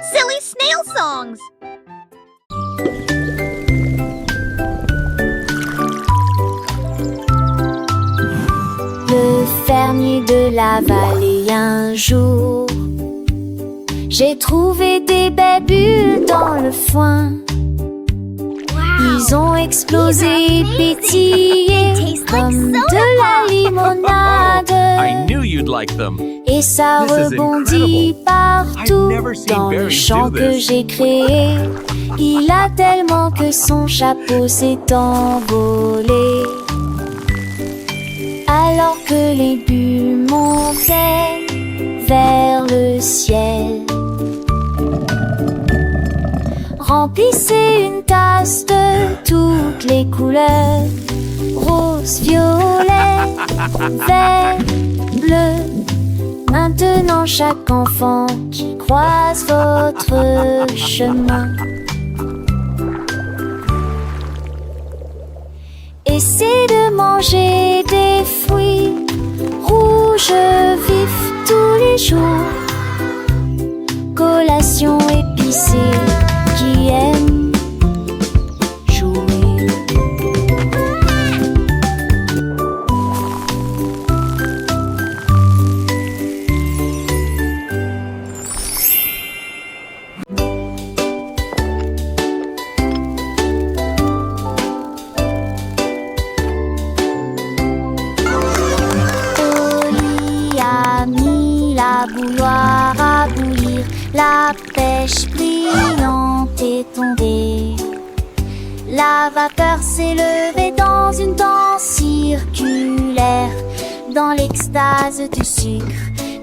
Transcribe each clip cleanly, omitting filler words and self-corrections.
Silly snail songs. Le fermier de la vallée un jour, j'ai trouvé des belles bulles dans le foin. Ils ont explosé, pétillé comme de la limonade. I knew you'd like them. Et ça This is rebondit incredible. partout I've never seen dans le berries champ do que this. j'ai créé. Il a tellement que son chapeau s'est envolé. Alors que les bulles montaient vers le ciel, remplissez une tasse de toutes les couleurs: rose, violet, vert, bleu. Maintenant chaque enfant qui croise votre chemin essaie de manger des fruits rouges vifs tous les jours. Collation épicée qui aime jouer. Oli a mis la bouilloire à bouillir, la pêche brillante est tombée. La vapeur s'est levée dans une danse circulaire, dans l'extase du sucre.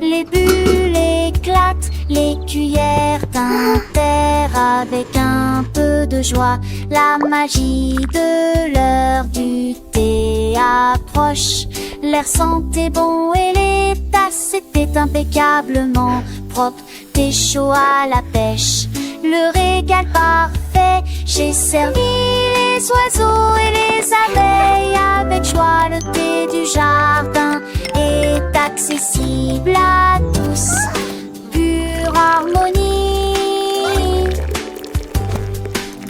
Les bulles éclatent, les cuillères tintèrent avec un peu de joie. La magie de l'heure du thé approche. L'air sentait bon et les tasses étaient impeccablement propres. Thé chaud à la pêche, le régal parfait. J'ai servi les oiseaux et les abeilles avec joie. Le thé du jardin est accessible à tous. Pure harmonie,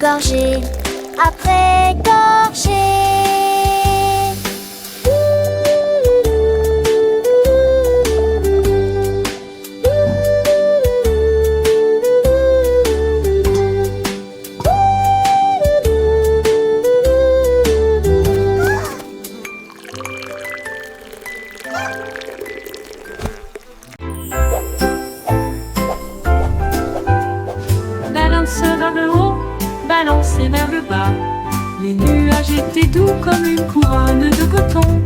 gorgée après gorgée. Balance vers le haut, balancez vers le bas. Les nuages étaient doux comme une couronne de coton.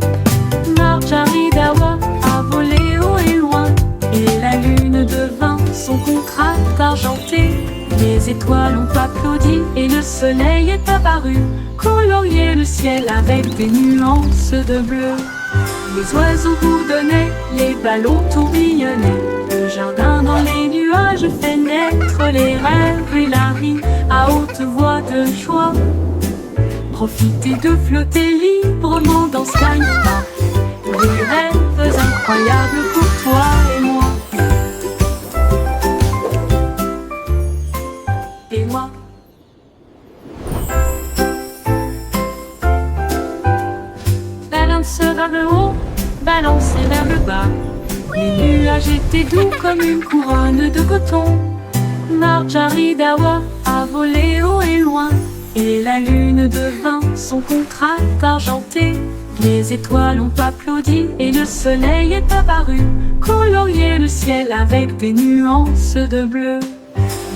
Marjorie Dawa a volé haut et loin, et la lune devint son contraste argenté. Les étoiles ont applaudi et le soleil est apparu, colorier le ciel avec des nuances de bleu. Les oiseaux bourdonnaient, les ballons tourbillonnaient. Le jardin dans les nuages fait naître les rêves et la vie à haute voix de joie. Profitez de flotter librement dans Sky Park. Des rêves incroyables pour toi et moi. Et moi. Balance vers le haut, balancez vers le bas. Les nuages étaient doux comme une couronne de coton. Marjorie Dawa a volé haut et loin, et la lune devint son contraste argenté. Les étoiles ont applaudi et le soleil est apparu, colorier le ciel avec des nuances de bleu.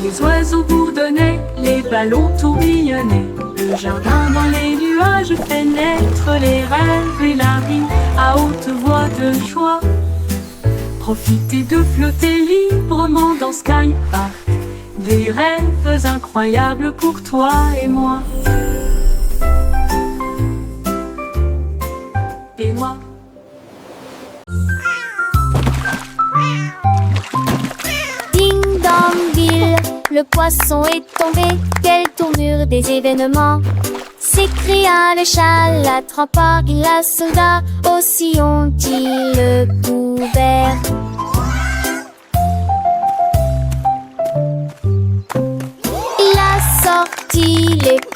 Les oiseaux bourdonnaient, les ballons tourbillonnaient. Le jardin dans les nuages fait naître les rêves et la vie à haute voix de joie. Profitez de flotter librement dans Sky Park. Des rêves incroyables pour toi et moi. Et moi. Ding dong ville, le poisson est tombé. Quelle tournure des événements! S'écria le chat, la trempeur, la soldat. Aussi ont-ils le couvert.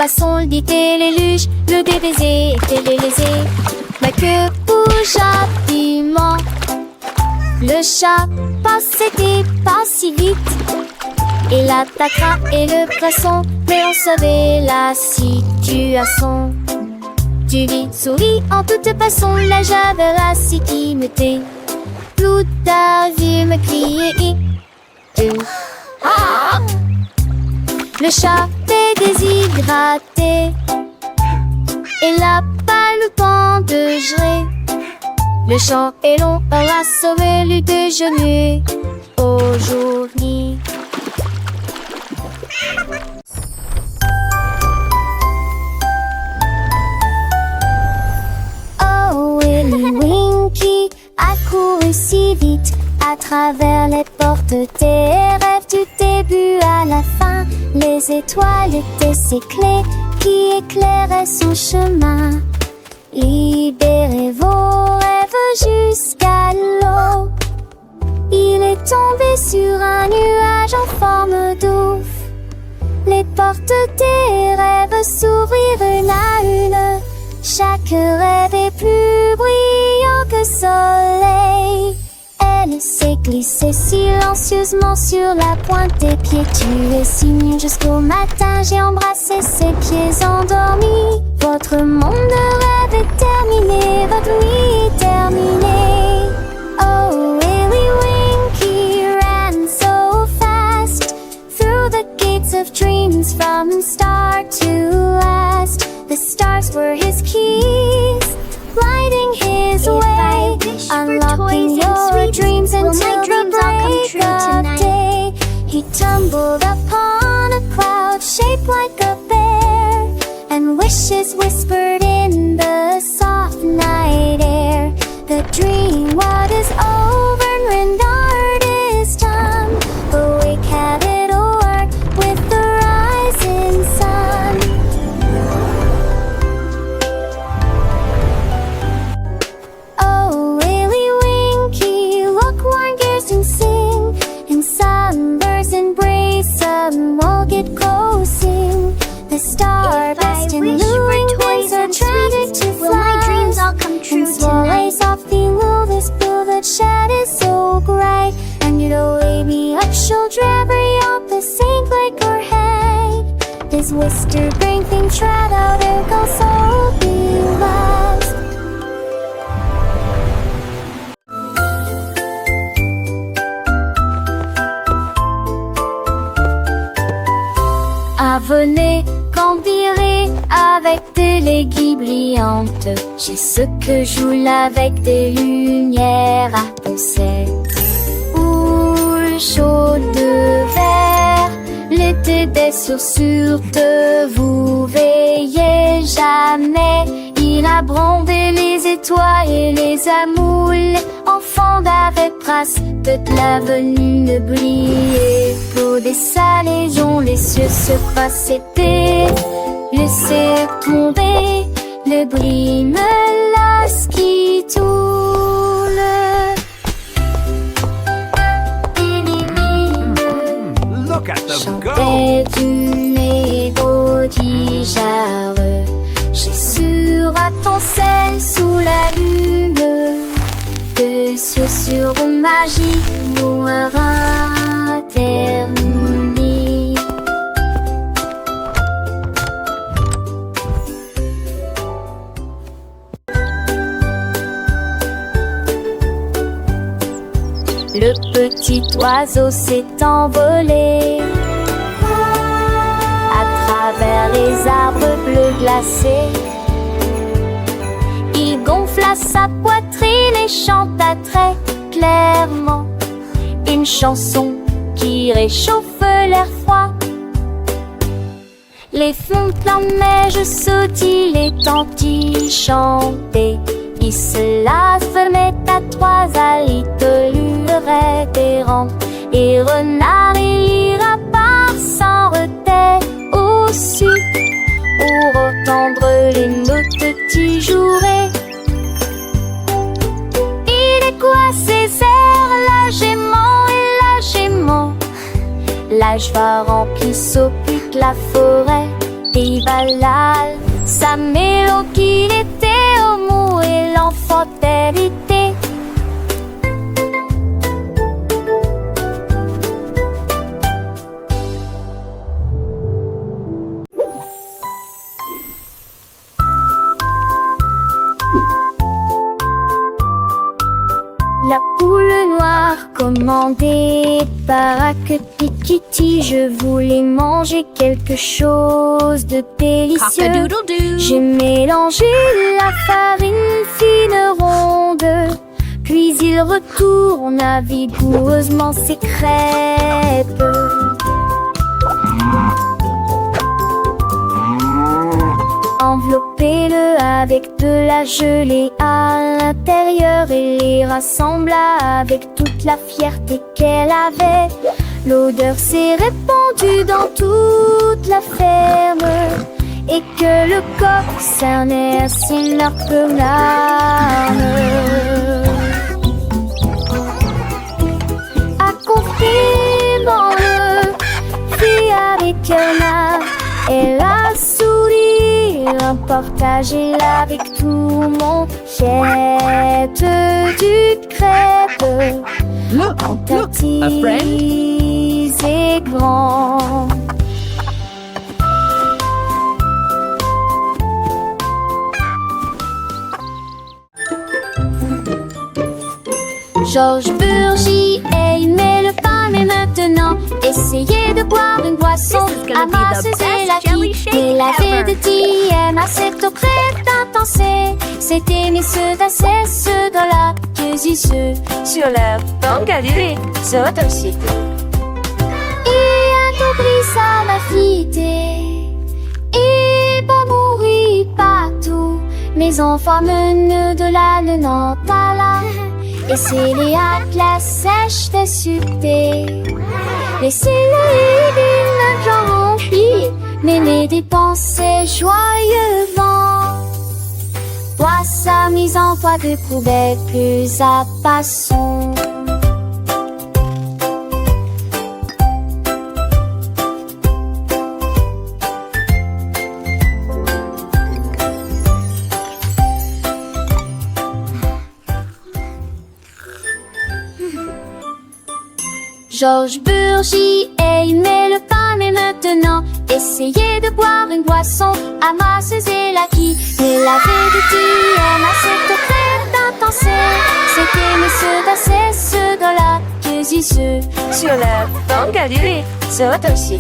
poisson, le dit et l'éluge, le DBZ était lésé. Ma queue bouge rapidement. Le chat passait pas si vite. Il attaquera et le poisson, mais on savait la situation. Tu vis, souris en toute façon, là j'avais la sécurité. Tout à vu me crier. Ah! Le chat est déshydraté. Il n'a pas le temps de gérer. Le champ est long, on a sauvé le déjeuner aujourd'hui. Oh, Willy Winky a couru si vite à travers les portes des rêves du début à la fin. Les étoiles étaient ses clés qui éclairaient son chemin. Libérez vos rêves jusqu'à l'eau. Il est tombé sur un nuage en forme d'ouf. Les portes des rêves s'ouvrirent une à une. Chaque rêve est plus brillant que soleil. Elle s'est glissée silencieusement sur la pointe des pieds. Tu es si mignon jusqu'au matin. J'ai embrassé ses pieds endormis. Votre monde de rêve est terminé. Votre nuit est terminée. Oh, Willy Winky ran so fast through the gates of dreams from start to last. The stars were his keys, lighting his way, unlocking your dreams until the break of day. He tumbled upon a cloud shaped like a bear, and wishes whispered in the soft night air. The dream what is over and art is done. Awake, have it o'er with the rising sun. Oh, Willy Winky, look, warm gears and sing. In sunbursts embrace, some will get coasting. The star-burst and luring wings are tragic to fly. Will my dreams all come true And swallows tonight? softly lull this blue that shed is so bright. And you'll lay me up, she'll drag her up the sink like her head. This whisper bring things right out, there goes so be lost. Ah, venez, grandirez avec des léguilles brillantes. J'ai ce que joue avec des lumières à penser. Ou chaud de verre, l'été des sourcils de vous veillez jamais. Il a brandé les étoiles et les amoules. Enfants d'avec trace de l'avenue ne brillait. Pour des salaisons, les cieux se passaient. Laissez tomber le bris me lasse qui tourne. Look at them go! Chantait d'une égodigère. J'ai sur à ton sel sous la lune. De ce sur magie mourra terminé. Le petit oiseau s'est envolé à travers les arbres bleus glacés. Il gonfla sa poitrine et chanta très clairement une chanson qui réchauffe l'air froid. Les fontes la neige sautillent, les tantilles chantaient. Il se la fermait à trois allitolures révérentes. Et renard il ira par sans retrait au-dessus pour entendre les notes petits jouets. Il est quoi ces airs, la gémant, l'âge va remplir s'occupe la forêt. Pays Valhall. Sa mélodie qu'il était au mot et l'enfant vérité. La poule noire commandée par Kitty, je voulais manger quelque chose de délicieux. Cock-a-doodle-doo. J'ai mélangé la farine fine ronde, puis il retourne vigoureusement ses crêpes. Enveloppez-le avec de la gelée à l'intérieur et les rassembla avec toute la fierté qu'elle avait. L'odeur s'est répandue dans toute la ferme et que le coq cernait ainsi leur larmes. Accomplis-moi-le, fille avec un âme, et la sourire, partagez-la avec tout le monde. Jette du crêpe, Look, en look, a friend. tartines et grand. Georges Burgy aimait le pain, mais maintenant essayez de boire une boisson This is gonna be the amasseuse et best jelly la shake et la ever. de TM à cette auprès intense. C'était mes ceux d'un ceux dans la ceux sur leur bangalé, c'est aussi. Et un t'oublie ça ma fille, et pas mourir partout. Mes enfants menent de la Nantes. Et c'est les la sèche de sucré. Laissez-les d'une genre remplie, mais les dépenser joyeux vent. Toi, sa mise en voie de poubelle plus à passons. Georges Burgy aimait le pain, mais maintenant essayez de boire une boisson amasseuse et la qui et laver de TM à cette crête intense. C'était monsieur d'assez ceux dans la ceux sur leur bangalé, c'est aussi. Et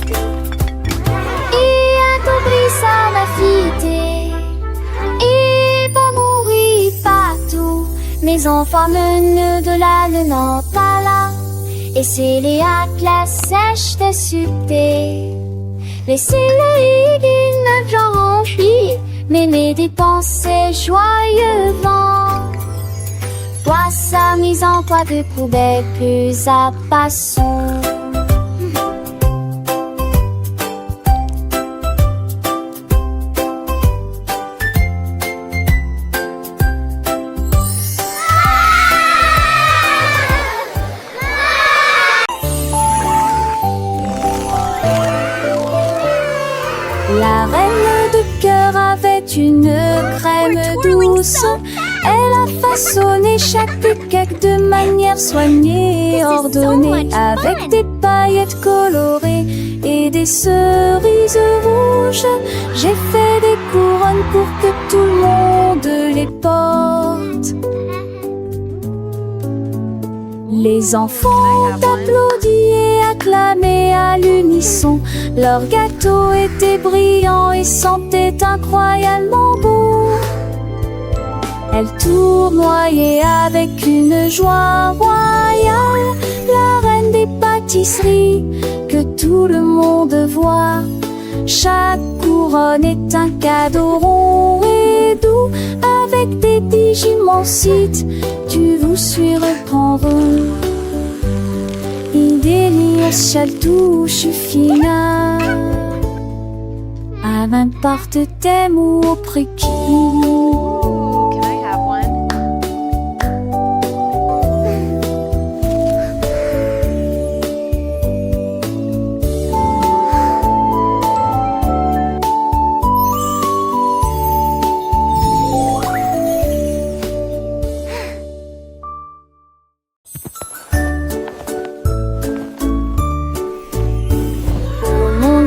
un t'oublie ça ma fille, et pas mourir partout. Mes enfants menent de la Nantes. Et c'est les la sèche de sucré. Laissez-les d'une genre remplie, mais mes dépenser joyeux vent. Toi, sa mise en poids de poubelle plus à passons. La reine de cœur avait une crème douce. Elle a façonné chaque cake de manière soignée, ordonnée, avec des paillettes colorées et des cerises rouges. J'ai fait des couronnes pour que tout le monde les porte. Les enfants applaudissaient et acclamaient à l'unisson. Leur gâteau était brillant et sentait incroyablement bon. Elle tournoyait avec une joie royale, la reine des pâtisseries que tout le monde voit. Chaque couronne est un cadeau rond et doux, avec des digimonsites, tu vous surprendre. Il délire chaque touche fine, à n'importe thème ou au prix qui. Can I have one?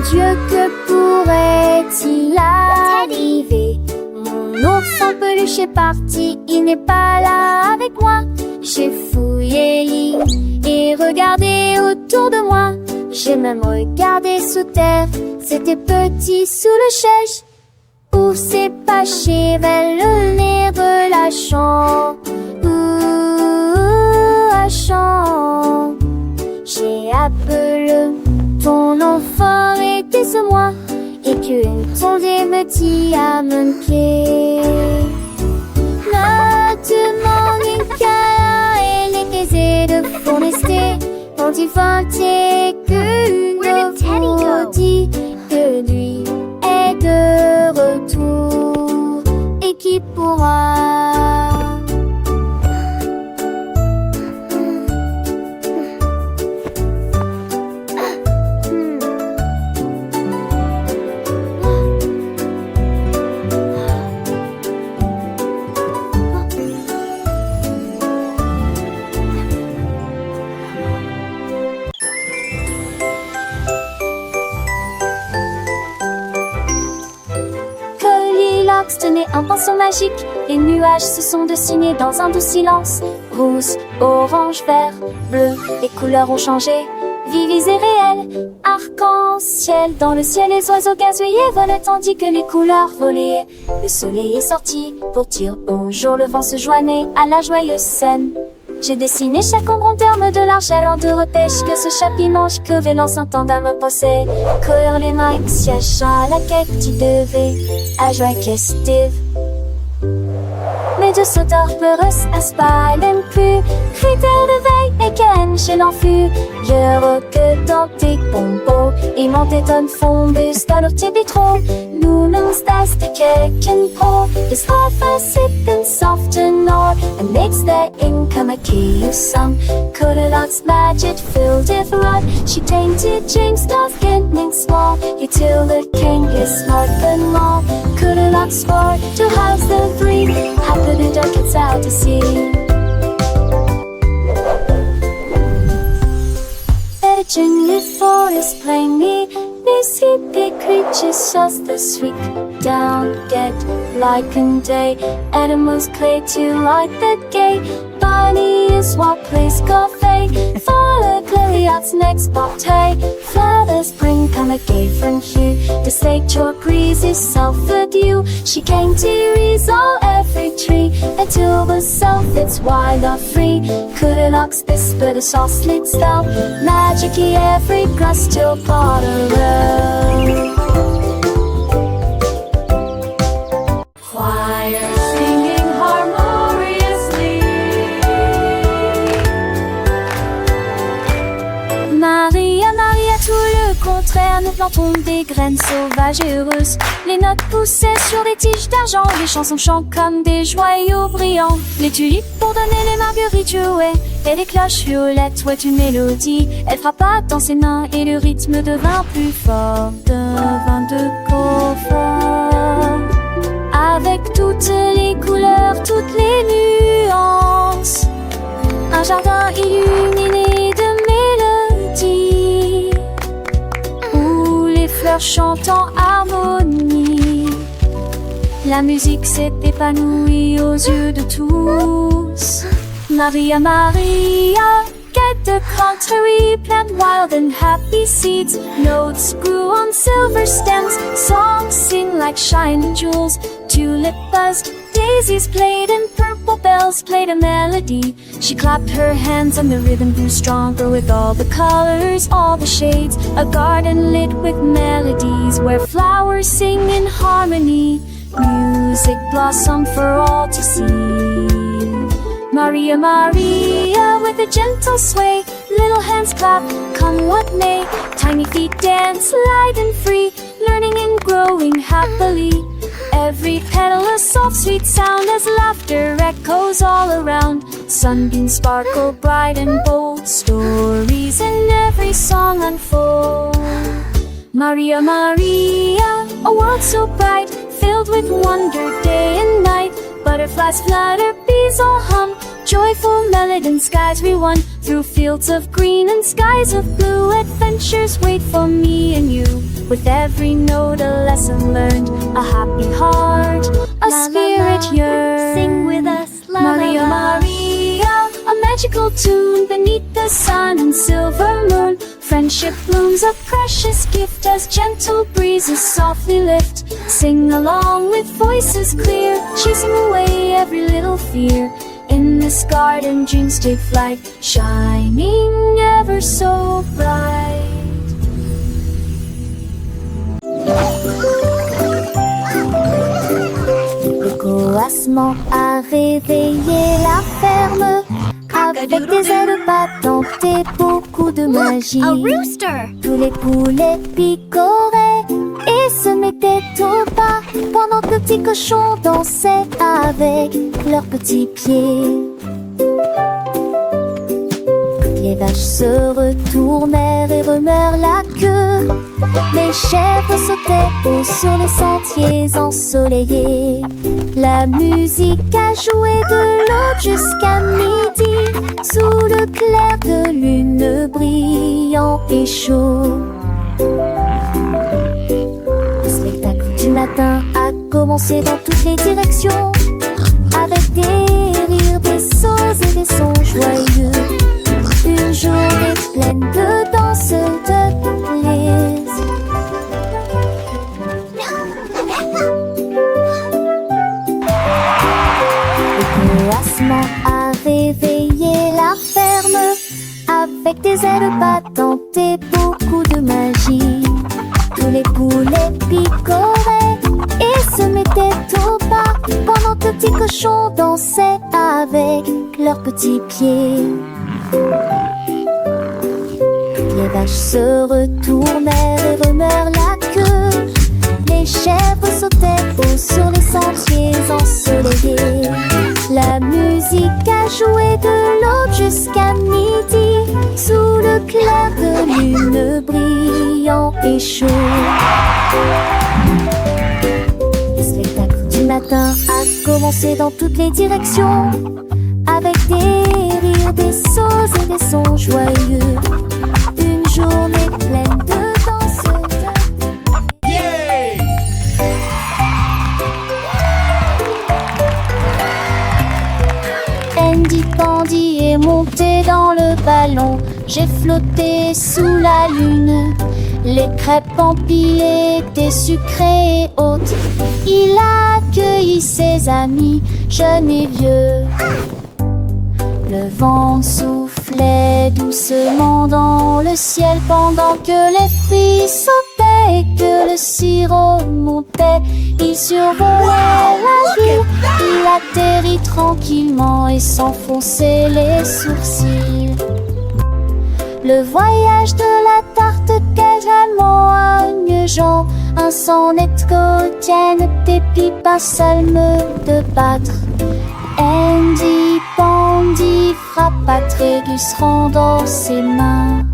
Dieu, que pourrait-il arriver? Mon ours en peluche est parti, il n'est pas là avec moi. J'ai fouillé l'île et regardé autour de moi. J'ai même regardé sous terre, c'était petit sous le chèche. Où s'est caché vers le nez de la chambre. La chambre. J'ai appelé ton enfant était ce moi, et qu'une tondée me dit à mon pied. Maintenant une câlin et les baisers de forester, quand il vantait que nous dit que lui est de retour et qui pourra. Tenait un pinceau magique, les nuages se sont dessinés dans un doux silence. Rouge, orange, vert, bleu, les couleurs ont changé, vives et réelles. Arc-en-ciel, dans le ciel les oiseaux gazouillaient volaient tandis que les couleurs volaient. Le soleil est sorti pour dire bonjour, le vent se joignait à la joyeuse scène. J'ai dessiné chaque ombre en termes de largeur en de repêche, que ce chat mange que vélant s'entendant me possède. Courir les mains, siège à la quête, tu devais à joie festive. Mais de sauteurs peureux aspirent plus, critères de veille et qu'un chez l'enfus. Je que dans tes pompos et mon téton fond dans leur petit bitron. Nous nous stas de keken pro, is half a sip and soft and or, and makes the income a key of some. Goldilocks magic filled with rod, she tainted James North getting small. You till the king is smart than all. Goldilocks sport to house the three, happy the duck it's out to sea. In the forest plainly, these hippie creatures just the sweet down get like in day. Animals play to like the gay. Bunny is what plays coffee. Follow Gloriot's next bottle. Flowers bring come a gay from hue. The sage or breeze is self-adieu. She came to resolve every tree until the self it's wild or free. Goldilocks whisper the soft slit spell. Magic-y every grass till Potterell. Choir singing harmoniously. Maria, Maria, tout le contraire, nous plantons des graines sauvages et heureuses. Les notes poussaient sur des tiges d'argent, les chansons chantent comme des joyaux brillants. Les tulipes pour donner les marguerites jouaient, et les cloches violettes ouaient une mélodie. Elle frappa dans ses mains et le rythme devint plus fort, devint de confort. Avec toutes les couleurs, toutes les nuances, un jardin illuminé de mélodies, où les fleurs chantent en harmonie. La musique s'est épanouie aux yeux de tous. Maria, Maria, get the contrary, plant wild and happy seeds. Notes grew on silver stems, songs sing like shining jewels. Tulip buzzed, daisies played, and purple bells played a melody. She clapped her hands and the rhythm grew stronger with all the colors, all the shades. A garden lit with melodies where flowers sing in harmony. Music blossomed for all to see. Maria, Maria, with a gentle sway, little hands clap, come what may. Tiny feet dance light and free, learning and growing happily. Every petal a soft sweet sound as laughter echoes all around. Sunbeams sparkle bright and bold, stories in every song unfold. Maria, Maria, a world so bright, filled with wonder day and night. Butterflies flutter, bees all hum, joyful melody and skies we won. Through fields of green and skies of blue, adventures wait for me and you. With every note a lesson learned, a happy heart, a spirit yearns. Sing with us, Maria, Maria, a magical tune beneath the sun and silver moon. Friendship blooms, a precious gift as gentle breezes softly lift. Sing along with voices clear, chasing away every little fear. In this garden dreams take flight, shining ever so bright. Le coassement a réveillé la ferme, avec des ailes battantes et beaucoup de magie. A rooster! Tous les poulets picoraient et se mettaient au pas, pendant que le petit cochon dansait avec leurs petits pieds. Les vaches se retournèrent et remuèrent la queue. Les chèvres sautaient haut sur les sentiers ensoleillés. La musique a joué de l'aube jusqu'à midi, sous le clair de lune brillant et chaud. Le spectacle du matin a commencé dans toutes les directions, avec des rires, des sauts et des sons joyeux. Une journée pleine de danse, de plaisir. Le coassement a réveillé la ferme, avec des ailes battantes et beaucoup de magie. Tous les poulets picoraient et se mettaient au pas, pendant que le petit cochon dansait avec leurs petits pieds. Les vaches se retournèrent et remuèrent la queue. Les chèvres sautaient haut sur les sentiers ensoleillés. La musique a joué de l'aube jusqu'à midi, sous le clair de lune brillant et chaud. Le spectacle du matin a commencé dans toutes les directions, avec des rires, des sauts et des sons joyeux. Une journée pleine de danse, de... Yay! Andy Pandy est monté dans le ballon. J'ai flotté sous la lune. Les crêpes empilées étaient sucrées et hautes. Il a accueilli ses amis, jeunes et vieux. Le vent soufflait doucement dans le ciel pendant que les fruits sautaient et que le sirop montait. Il survolait la ville, il atterrit tranquillement et s'enfonçait les sourcils. Le voyage de la tarte quasiment agnegeant, un sonnet quotidien, des pipes, un salme de battre. Andy Pandy frappa Tréguserand dans ses mains.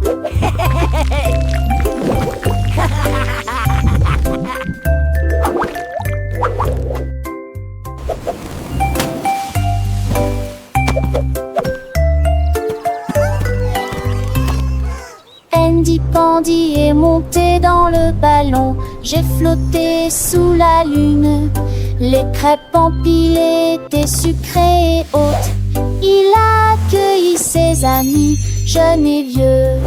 Andy Pandy est monté dans le ballon. J'ai flotté sous la lune. Les crêpes empilées étaient sucrées et hautes. Il a accueilli ses amis, jeunes et vieux.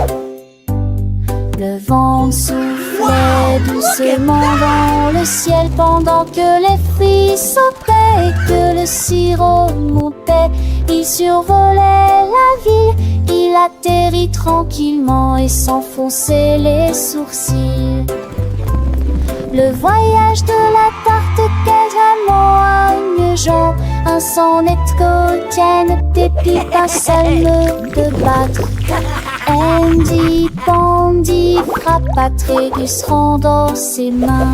Le vent soufflait doucement dans le ciel pendant que les fruits sautaient et que le sirop montait. Il survolait la ville, il atterrit tranquillement et s'enfonçait les sourcils. Le voyage de la tarte quasiment agnegeant, un sonnet quotidien, des pipes, un salme de battre. Andy Pandy frappa Tréguserand dans ses mains.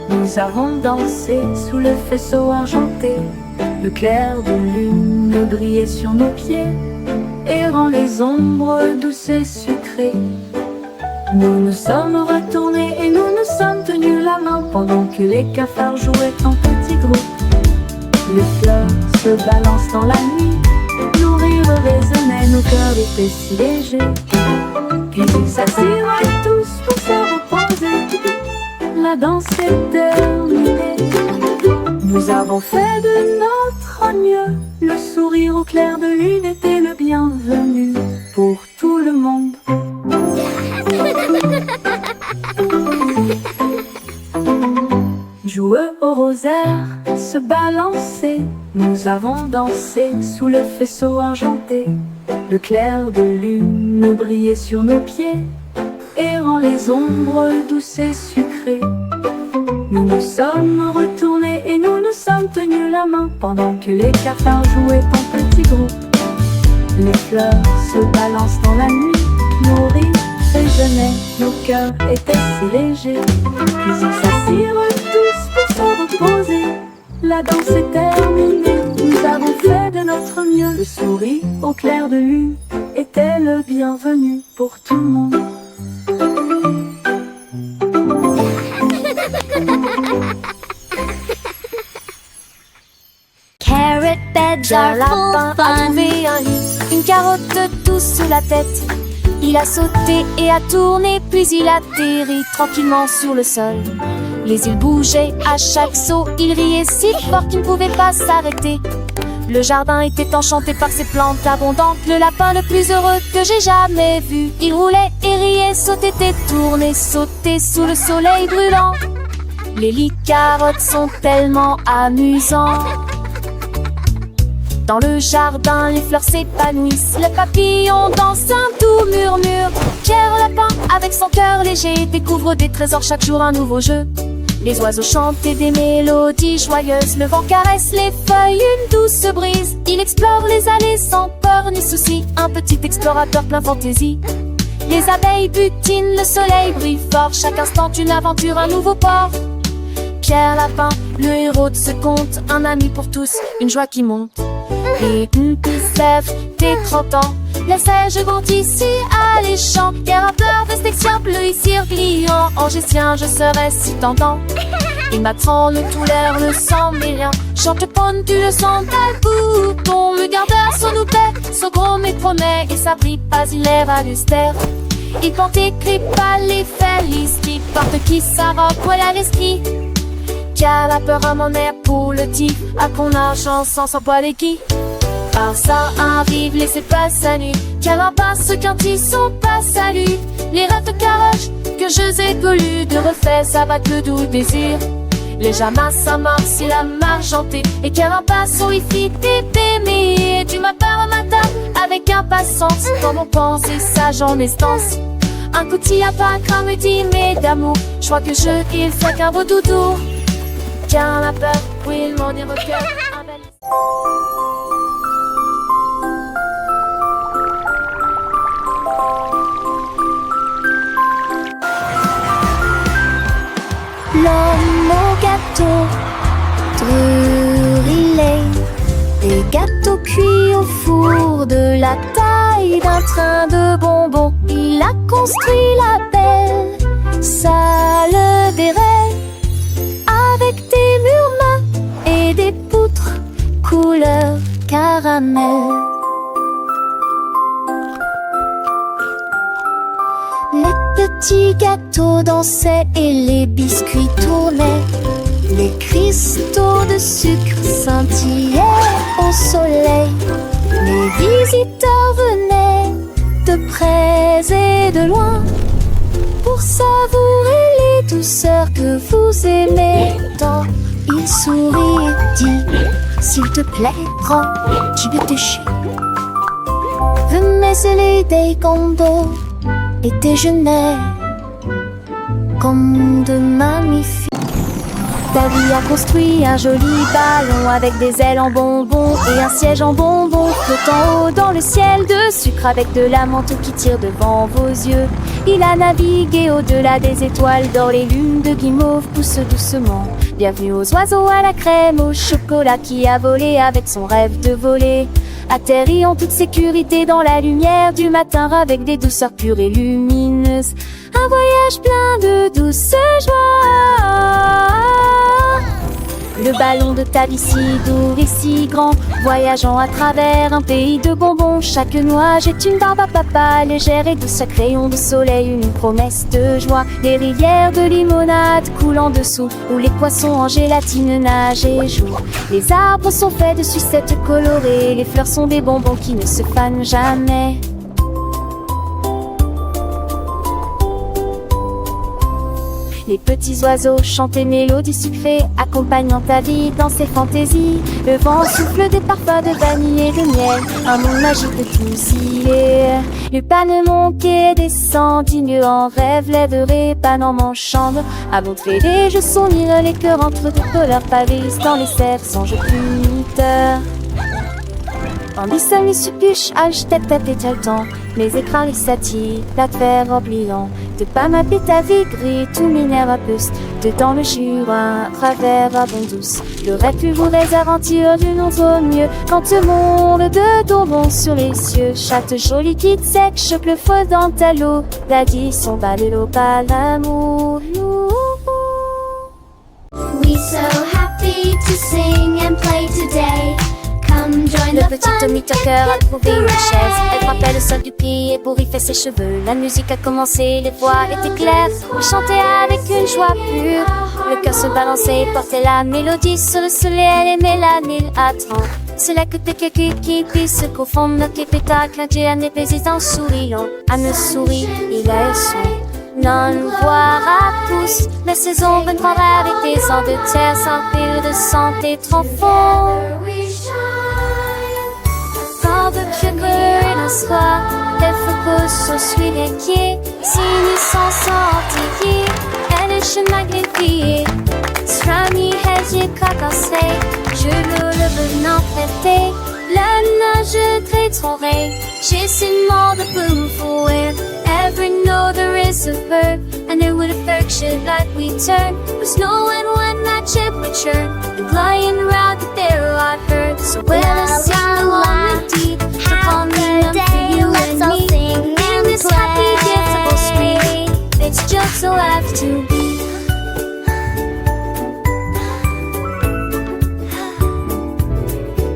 Nous avons dansé sous le faisceau argenté. Le clair de lune brillait sur nos pieds et rend les ombres douces et sucrées. Nous nous sommes retournés et nous nous sommes tenus la main pendant que les cafards jouaient en petits groupes. Les fleurs se balancent dans la nuit, nos rires résonnaient, nos cœurs étaient si légers. Puis ils s'assirent tous pour se reposer. La danse est terminée. Nous avons fait de notre mieux. Le sourire au clair de lune était le bienvenu pour tout le monde. Joueux au rosaire, se balancer. Nous avons dansé sous le faisceau argenté. Le clair de lune brillait sur nos pieds et rend les ombres douces et sucrées. Nous nous sommes retournés et nous nous sommes tenus la main pendant que les cafards jouaient en petits groupes. Les fleurs se balancent dans la nuit, nos rires résonnaient, nos cœurs étaient si légers. Puis ils s'assirent tous pour se reposer. La danse est terminée, nous avons fait de notre mieux. Le sourire au clair de lune était le bienvenu pour tout le monde. Carrot beds are full fun. Une carotte douce sous la tête. Il a sauté et a tourné, puis il atterrit tranquillement sur le sol. Les îles bougeaient à chaque saut, il riait si fort qu'il ne pouvait pas s'arrêter. Le jardin était enchanté par ses plantes abondantes. Le lapin le plus heureux que j'ai jamais vu. Il roulait et riait, sautait et tournait, sautait sous le soleil brûlant. Les lits carottes sont tellement amusants. Dans le jardin, les fleurs s'épanouissent. Le papillon danse un doux murmure. Pierre Lapin, avec son cœur léger, découvre des trésors chaque jour, un nouveau jeu. Les oiseaux chantent des mélodies joyeuses. Le vent caresse les feuilles, une douce brise. Il explore les allées sans peur ni souci. Un petit explorateur plein fantaisie. Les abeilles butinent, le soleil brille fort. Chaque instant une aventure, un nouveau port. Pierre Lapin, le héros de ce conte, un ami pour tous, une joie qui monte. Et Sèvres, tes 30 ans, laissais-je grandis si alléchant. Des rappeurs de section bleu ici gliant. Angécien, je serais si tentant. Il m'attend le tout l'air, le sang mais rien. Chante pontu, le son tel bouton. Le gardeur, son oupet, son gros mais promet. Et ça brille pas, il est valustère. Il porte écrit pas les felices. Qui porte qui sa robe, voilà l'esprit. Qui a la peur à mon air pour le tif. À qu'on a chance sans poil et qui. Par ça arrive, laissez pas sa nuit. Car en passe ceux qui sont pas saluts. Les rêves de caroche que je ai colus. De refait, ça va le doux désir. Les jamas s'amorcent, il a margenté. Et car en passe, on y fit t'aimer. Tu m'appelles au matin avec impatience. Comme on pense et sage en estance. Un coup t'y a pas craint me dit mais d'amour. Je crois que il fait qu'un beau doudou. Car la peur, oui, il m'en est recueil. L'homme au gâteau, drillé. Des gâteaux cuits au four de la taille d'un train de bonbons. Il a construit la belle salle des rêves avec des murs mat et des poutres couleur caramel. Les petits gâteaux dansaient et les biscuits tournaient. Les cristaux de sucre scintillaient au soleil. Les visiteurs venaient de près et de loin pour savourer les douceurs que vous aimez tant. Il sourit et dit: s'il te plaît, prends du déchet. Venez sceller des condos et déjeuner comme de magnifiques. Davy a construit un joli ballon avec des ailes en bonbons et un siège en bonbons flottant haut dans le ciel de sucre avec de la manteau qui tire devant vos yeux. Il a navigué au-delà des étoiles d'or, les lunes de guimauve poussent doucement Bienvenue aux oiseaux à la crème, au chocolat qui a volé avec son rêve de voler. Atterri en toute sécurité dans la lumière du matin avec des douceurs pures et lumineuses. Un voyage plein de douce joie. Le ballon de ta vie si doux et si grand, voyageant à travers un pays de bonbons. Chaque nuage est une barbe à papa, légère et douce, chaque rayon de soleil une promesse de joie. Les rivières de limonade coulent en dessous, où les poissons en gélatine nagent et jouent. Les arbres sont faits de sucettes colorées, les fleurs sont des bonbons qui ne se fanent jamais. Les petits oiseaux chantent des mélodies sucrées, accompagnant ta vie dans ses fantaisies. Le vent souffle des parfums de vanille et de miel, un monde magique de tous y est. Le panneau monte et descend, digne en rêve, lèverait pan en mon chambre. Avant de les jeux sont les cœurs entre deux couleurs pavés dans les cerfs sans jeu puniteur. En dissonne les suppuches, tête à tête le temps. Les écrans, les satis, la terre oubliant. De pas m'appeler ta vie gris, tout minère à puce. Dedans le jura, travers à bon douce. Le rêve plus voudrais aventure d'une autre mieux. Quand le monde de tombons sur les cieux. Chatte jolie quitte sec, choque le feu dans ta l'eau. L'addition bat le lot, pas l'amour. We so happy to sing and play today. Come join Le the petit fun Tommy and Tucker a get trouvé the une chaise. Elle ride. frappait le sol du pied et pour y faire ses cheveux. La musique a commencé, les voix étaient claires. On chantait avec une joie pure. Le cœur se balançait et portait la mélodie sur le soleil. Elle aimait la mille à 30. C'est là que tes qui puissent se confondre. Notre spectacle, un dieu, un épais en souriant. À me sourit, il a eu son. Non, voir à tous. La saison reprendra avec des ans de terre sans fil de santé trop fort. Dans de sugar un soir, les focus sont suivis les pieds. Si nous sommes sortis, elle est chemin magnifié. Strami, hedge, cacassé, je le venant traité. La nage très j'ai seulement de boom for it. Ever know there is a verb, and there would affection like we turn. Was knowing when that ship would churn, and lying around the there I heard. So when I sing along with deep, upon me I'm for you and me. In this happy giftable street, it's just so have to be.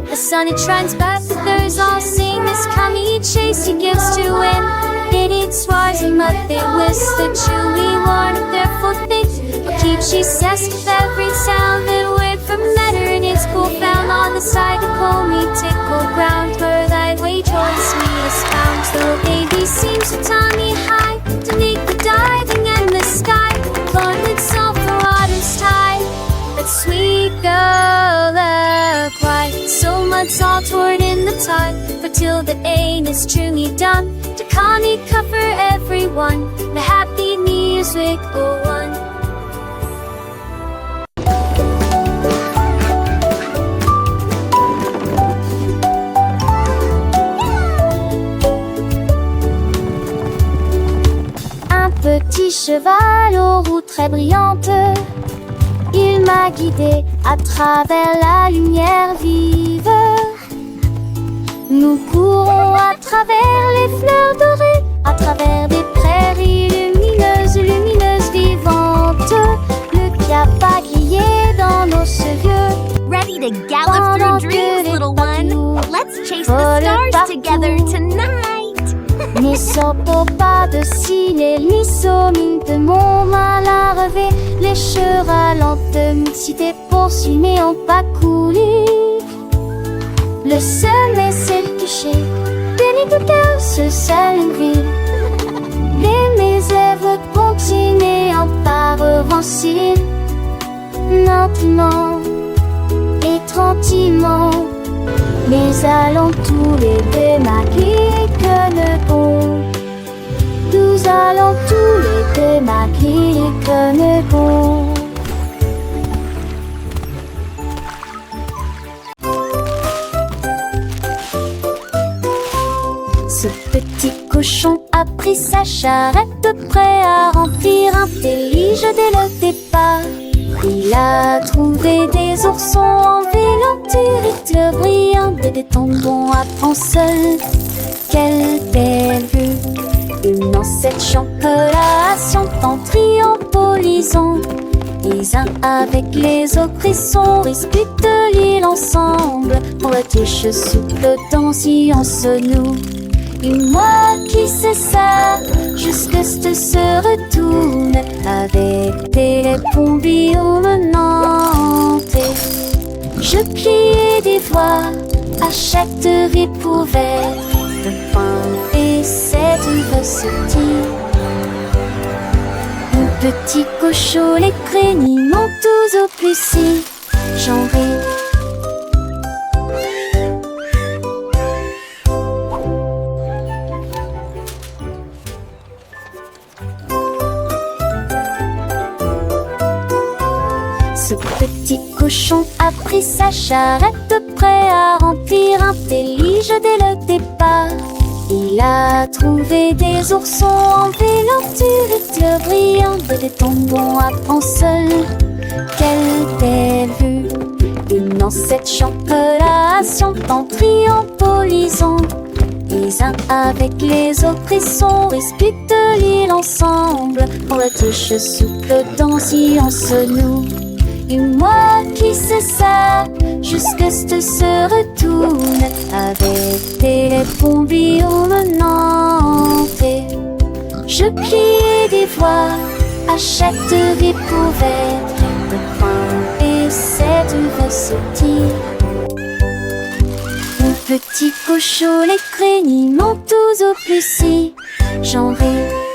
The sun it shines back, the birds all sing. This coming chase he gives to win. It eats wise and mud they whisk the chewy warn of their foot things. But keep she says with every sound that word from matter in its cool found on the side of me tickle ground where thy way towards me is found. The baby seems to tie me high to make the diving and the sky. Lord itself the water's tide. That sweet girl a cry. So much all toward in the tide. For till the aim is truly done. To Connie cover everyone. The happy music go on. Un petit cheval aux roues très brillantes. Il m'a guidé à travers la lumière vive. Nous courons à travers les fleurs dorées, à travers des prairies lumineuses, lumineuses, vivantes. Le cap a grillé dans nos cheveux. Ready to gallop through dreams, little one. Let's chase the stars together tonight. Ne soppo pas de cils, ni mine de mon mal à relever. Les chevaux lentes, mixité poursuit, mais ont pas coulé. Le sommet s'est couché, béni de cœur, ce seul une ville. Mes lèvres continuent en par revanche. Lentement et tranquillement, mais allons tous les deux maquiller que le bon. Nous allons tous les deux maquiller que le bon. Ce petit cochon a pris sa charrette prêt à remplir intelligent dès le départ. Il a trouvé des oursons en vélanture brillants, des tombons à prendre seul. Quelle belle vue! Une ancêtre chocolation en triompholisant. Les uns avec les autres, ils sont disputent l'île ensemble. Pour la tige souple danser en nous. Et moi qui sais ça, jusque ce se retourne avec des pompiers menantes. Je criais des voix à chaque découverte de pain et cette recette. Un petit cochon, les créniments tous au plus si j'en ris. Ce petit cochon a pris sa charrette prêt à remplir un délige dès le départ. Il a trouvé des oursons en vélanture brillants, des tombons à prendre seul. Quelle belle vue! Une ancêtre chocolation en triompholisant. Les uns avec les autres, ils sont disputent l'île ensemble. Pour la tige souple danser en nous. Et moi qui sais ça, jusque ce se retourne avec des pompiers menantes. Je criais des voix à chaque découverte de pain et cette recette. Un petit cochon, les créniments tous au plus si j'en ris.